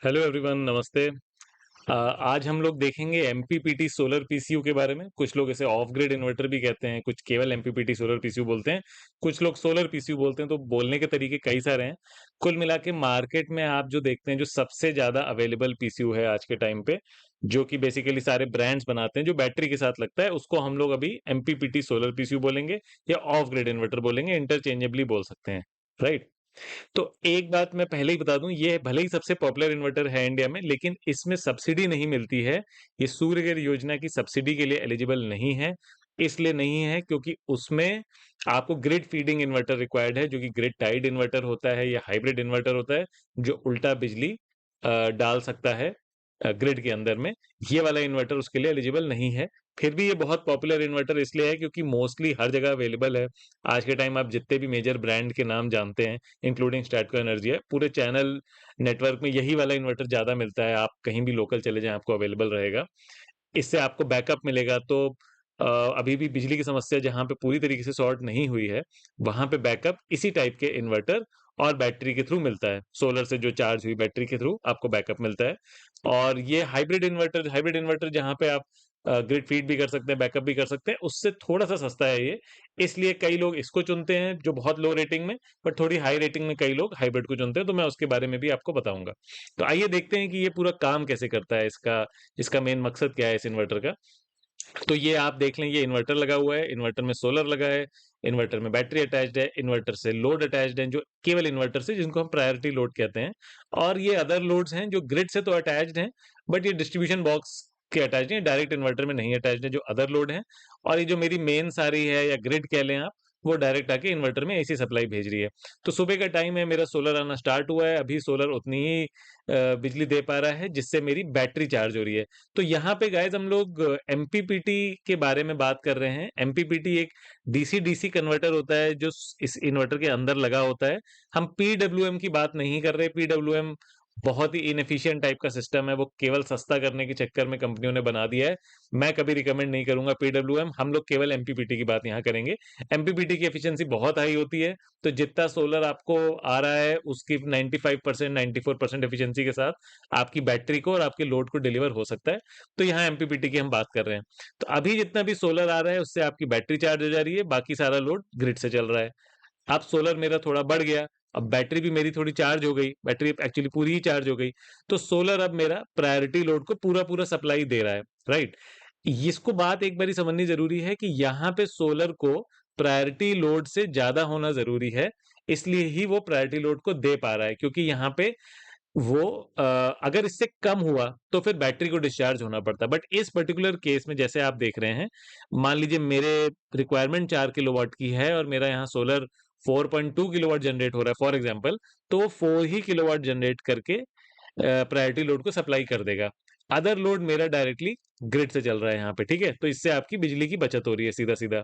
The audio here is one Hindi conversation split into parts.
हेलो एवरीवन, नमस्ते। आज हम लोग देखेंगे एमपीपीटी सोलर पीसीयू के बारे में। कुछ लोग इसे ऑफ ग्रिड इन्वर्टर भी कहते हैं, कुछ केवल एमपीपीटी सोलर पीसीयू बोलते हैं, कुछ लोग सोलर पीसीयू बोलते हैं। तो बोलने के तरीके कई सारे हैं। कुल मिला के मार्केट में आप जो देखते हैं, जो सबसे ज्यादा अवेलेबल पीसीयू है आज के टाइम पे, जो कि बेसिकली सारे ब्रांड्स बनाते हैं, जो बैटरी के साथ लगता है, उसको हम लोग अभी एमपीपीटी सोलर पीसीयू बोलेंगे या ऑफ ग्रिड इन्वर्टर बोलेंगे, इंटरचेंजेबली बोल सकते हैं। राइट। तो एक बात मैं पहले ही बता दूं, ये भले ही सबसे पॉपुलर इन्वर्टर है इंडिया में, लेकिन इसमें सब्सिडी नहीं मिलती है। ये सूर्य घर योजना की सब्सिडी के लिए एलिजिबल नहीं है। इसलिए नहीं है क्योंकि उसमें आपको ग्रिड फीडिंग इन्वर्टर रिक्वायर्ड है, जो कि ग्रिड टाइड इन्वर्टर होता है या हाइब्रिड इन्वर्टर होता है, जो उल्टा बिजली डाल सकता है ग्रिड के अंदर में। ये वाला इन्वर्टर उसके लिए एलिजिबल नहीं है। फिर भी ये बहुत पॉपुलर इन्वर्टर इसलिए है क्योंकि मोस्टली हर जगह अवेलेबल है। आज के टाइम आप जितने भी मेजर ब्रांड के नाम जानते हैं, इंक्लूडिंग स्टैटको एनर्जी है, पूरे चैनल नेटवर्क में यही वाला इन्वर्टर ज़्यादा मिलता है। आप कहीं भी लोकल चले जाएँ, आपको अवेलेबल रहेगा। इससे आपको बैकअप मिलेगा। तो अ, अभी भी बिजली की समस्या जहाँ पे पूरी तरीके से सॉर्ट नहीं हुई है, वहाँ पे बैकअप इसी टाइप के इन्वर्टर और बैटरी के थ्रू मिलता है। सोलर से जो चार्ज हुई बैटरी के थ्रू आपको बैकअप मिलता है। और ये हाइब्रिड इन्वर्टर जहाँ पे आप ग्रिड फीड भी कर सकते हैं, बैकअप भी कर सकते हैं, उससे थोड़ा-सा सस्ता है ये। इसलिए कई लोग इसको चुनते हैं जो बहुत लो रेटिंग में, बट थोड़ी हाई रेटिंग में कई लोग हाइब्रिड को चुनते हैं, तो मैं उसके बारे में भी आपको बताऊँगा। तो आइए देखते हैं कि ये पूरा काम कैसे करता है, इसका इसका मेन मकसद क्या है इस इन्वर्टर का। तो ये आप देख लें, ये इन्वर्टर लगा हुआ है, इन्वर्टर में सोलर लगा है, इन्वर्टर में बैटरी अटैच्ड है, इन्वर्टर से लोड अटैच्ड है, जो केवल इन्वर्टर से, जिनको हम प्रायोरिटी लोड कहते हैं। और ये अदर लोड्स हैं जो ग्रिड से तो अटैच्ड हैं, बट ये डिस्ट्रीब्यूशन बॉक्स के अटैच्ड हैं, डायरेक्ट इन्वर्टर में नहीं अटैच्ड है, जो अदर लोड हैं। और ये जो मेरी मेन्स आ रही है या ग्रिड कह लें आप, वो डायरेक्ट आके इन्वर्टर में एसी सप्लाई भेज रही है। तो सुबह का टाइम है, मेरा सोलर आना स्टार्ट हुआ है, अभी सोलर उतनी ही बिजली दे पा रहा है जिससे मेरी बैटरी चार्ज हो रही है। तो यहाँ पे गाइस हम लोग एमपीपीटी के बारे में बात कर रहे हैं। एमपीपीटी एक डीसी-डीसी कन्वर्टर होता है जो इस इन्वर्टर के अंदर लगा होता है। हम पीडब्ल्यूएम की बात नहीं कर रहे। पीडब्ल्यूएम बहुत ही इनएफिशिएंट टाइप का सिस्टम है। वो केवल सस्ता करने के चक्कर में कंपनियों ने बना दिया है। मैं कभी रिकमेंड नहीं करूंगा पीडब्ल्यूएम। हम लोग केवल एमपीपीटी की बात यहाँ करेंगे। एमपीपीटी की एफिशिएंसी बहुत हाई होती है। तो जितना सोलर आपको आ रहा है उसकी 95% 94% एफिशिएंसी के साथ आपकी बैटरी को और आपके लोड को डिलीवर हो सकता है। तो यहाँ एमपीपीटी की हम बात कर रहे हैं। तो अभी जितना भी सोलर आ रहा है उससे आपकी बैटरी चार्ज हो जा रही है, बाकी सारा लोड ग्रिड से चल रहा है। अब सोलर मेरा थोड़ा बढ़ गया, अब बैटरी भी मेरी थोड़ी चार्ज हो गई, बैटरी एक्चुअली पूरी ही चार्ज हो गई। तो सोलर अब मेरा प्रायोरिटी लोड को पूरा-पूरा सप्लाई दे रहा है, राइट? इसको बात एक बारी समझनी ज़रूरी है कि यहाँ पे सोलर को प्रायोरिटी लोड से ज़्यादा होना ज़रूरी है, इसलिए ही वो प्रायोरिटी लोड को दे पा रहा है, क्योंकि यहाँ पे वो अगर इससे कम हुआ तो फिर बैटरी को डिस्चार्ज होना पड़ता है। बट इस पर्टिकुलर केस में जैसे आप देख रहे हैं, मान लीजिए मेरे रिक्वायरमेंट 4 किलोवाट की है और मेरा यहाँ सोलर 4.2 किलोवाट जनरेट हो रहा है फॉर एग्जांपल, तो वो 4 ही किलोवाट जनरेट करके प्रायोरिटी लोड को सप्लाई कर देगा। अदर लोड मेरा डायरेक्टली ग्रिड से चल रहा है यहाँ पे, ठीक है? तो इससे आपकी बिजली की बचत हो रही है सीधा-सीधा।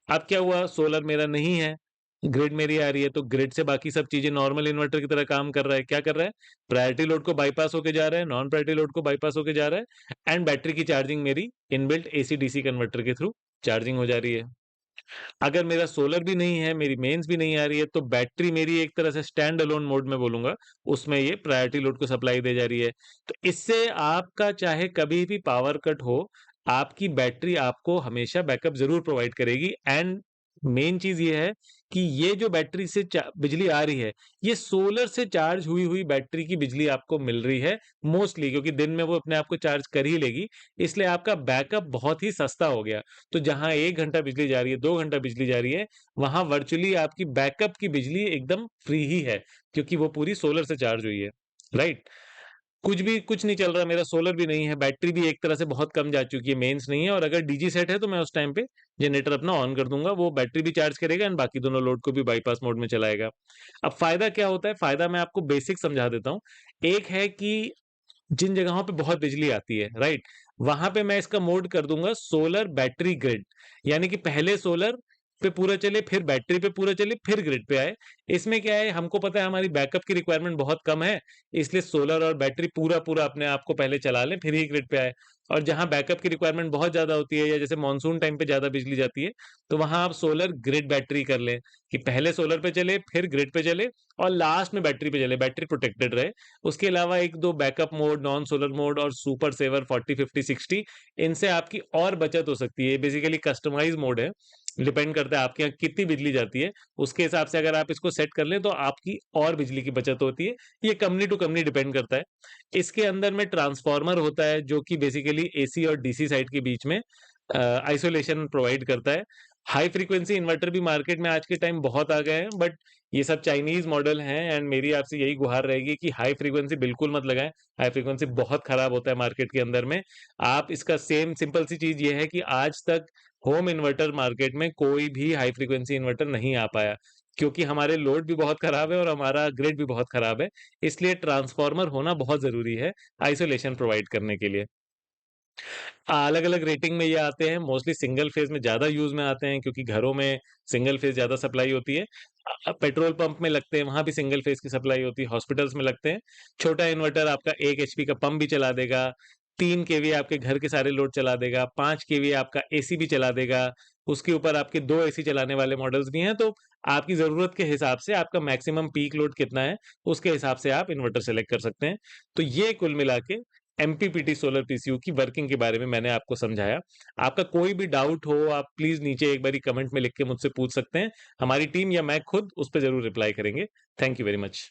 अब क्या हुआ, सोलर मेरा नहीं है, ग्रिड मेरी आ रही है, तो ग्रिड से बाकी सब चीज़ें नॉर्मल इन्वर्टर की तरह काम कर रहा है। क्या कर रहा है? प्रायोरिटी लोड को बाईपास होके जा रहा है, नॉन प्रायोरिटी लोड को बाईपास होके जा रहा है, एंड बैटरी की चार्जिंग मेरी इनबिल्ट एसी-डीसी कन्वर्टर के थ्रू चार्जिंग हो जा रही है। अगर मेरा सोलर भी नहीं है, मेरी मेन्स भी नहीं आ रही है, तो बैटरी मेरी एक तरह से स्टैंड अलोन मोड में बोलूँगा, उसमें ये प्रायोरिटी लोड को सप्लाई दे जा रही है। तो इससे आपका चाहे कभी भी पावर कट हो, आपकी बैटरी आपको हमेशा बैकअप ज़रूर प्रोवाइड करेगी। एंड मेन चीज़ ये है कि ये जो बैटरी से बिजली आ रही है, ये सोलर से चार्ज हुई हुई बैटरी की बिजली आपको मिल रही है मोस्टली, क्योंकि दिन में वो अपने आप को चार्ज कर ही लेगी, इसलिए आपका बैकअप बहुत ही सस्ता हो गया। तो जहाँ 1 घंटा बिजली जा रही है, 2 घंटा बिजली जा रही है, वहाँ वर्चुअली आपकी बैकअप की बिजली एकदम फ्री ही है, क्योंकि वो पूरी सोलर से चार्ज हुई है, राइट? कुछ नहीं चल रहा, मेरा सोलर भी नहीं है, बैटरी भी एक तरह से बहुत कम जा चुकी है, मेंस नहीं है, और अगर डीजी सेट है तो मैं उस टाइम पे जनरेटर अपना ऑन कर दूँगा, वो बैटरी भी चार्ज करेगा एंड बाकी दोनों लोड को भी बाईपास मोड में चलाएगा। अब फ़ायदा क्या होता है? फ़ायदा मैं आपको बेसिक समझा देता हूँ। एक है कि जिन जगहों पे बहुत बिजली आती है, राइट? वहाँ पे मैं इसका मोड कर दूँगा सोलर बैटरी ग्रिड। यानी कि पहले सोलर पे पूरा चले, फिर बैटरी पे पूरा चले, फिर ग्रिड पे आए। इसमें क्या है, हमको पता है हमारी बैकअप की रिक्वायरमेंट बहुत कम है, इसलिए सोलर और बैटरी पूरा-पूरा अपने आप को पहले चला लें, फिर ही ग्रिड पे आए। और जहाँ बैकअप की रिक्वायरमेंट बहुत ज़्यादा होती है या जैसे मानसून टाइम पे ज़्यादा बिजली जाती है, तो वहाँ आप सोलर ग्रिड बैटरी कर लें कि पहले सोलर पे चले, फिर ग्रिड पे चले और लास्ट में बैटरी पे चले, बैटरी प्रोटेक्टेड रहे। उसके अलावा 1-2 backup mode, non solar mode और सुपर सेवर 40, 50, 60 इनसे आपकी और बचत हो सकती है। बेसिकली कस्टमाइज़ मोड है, डिपेंड करता है आपके यहाँ कितनी बिजली जाती है, उसके हिसाब से अगर आप इसको सेट कर लें तो आपकी और बिजली की बचत होती है। ये कंपनी टू कंपनी डिपेंड करता है। इसके अंदर में ट्रांसफार्मर होता है जो कि बेसिकली एसी और डीसी साइड के बीच में आइसोलेशन प्रोवाइड करता है। हाई फ्रीक्वेंसी इन्वर्टर भी मार्केट में आज के टाइम बहुत आ गए हैं, बट ये सब चाइनीज मॉडल हैं एंड मेरी आपसे यही गुहार रहेगी कि हाई फ्रीक्वेंसी बिल्कुल मत लगाएं। हाई फ्रीक्वेंसी बहुत खराब होता है मार्केट के अंदर में। आप इसका सेम सिंपल सी चीज ये है कि आज तक होम इन्वर्टर मार्केट में कोई भी हाई फ्रीक्वेंसी इन्वर्टर नहीं आ पाया, क्योंकि हमारे लोड भी बहुत खराब है और हमारा ग्रिड भी बहुत खराब है। इसलिए ट्रांसफार्मर होना बहुत जरूरी है आइसोलेशन प्रोवाइड करने के लिए। अलग-अलग रेटिंग में ये आते हैं, मोस्टली सिंगल फेज़ में ज़्यादा यूज़ में आते हैं क्योंकि घरों में सिंगल फेज़ ज़्यादा सप्लाई होती है। पेट्रोल पंप में लगते हैं, वहाँ भी सिंगल फेज़ की सप्लाई होती है, हॉस्पिटल्स में लगते हैं। छोटा इन्वर्टर आपका 1 एचपी का पंप भी चला देगा, 3 केवी आपके घर के सारे लोड चला देगा, 5 केवी आपका एसी भी चला देगा, उसके ऊपर आपके 2 एसी चलाने वाले मॉडल्स भी हैं, तो आपकी ज़रूरत के हिसाब से आपका मैक्सिमम पीक लोड कितना है, उसके हिसाब से आप इन्वर्टर सेलेक्ट कर सकते हैं। तो ये कुल मिला के एमपीपीटी सोलर पीसीयू की वर्किंग के बारे में मैंने आपको समझाया। आपका कोई भी डाउट हो, आप प्लीज़ नीचे एक बारी कमेंट में लिख के मुझसे पूछ सकते हैं। हमारी टीम या मैं खुद उस पे ज़रूर रिप्लाई करेंगे। Thank you very much.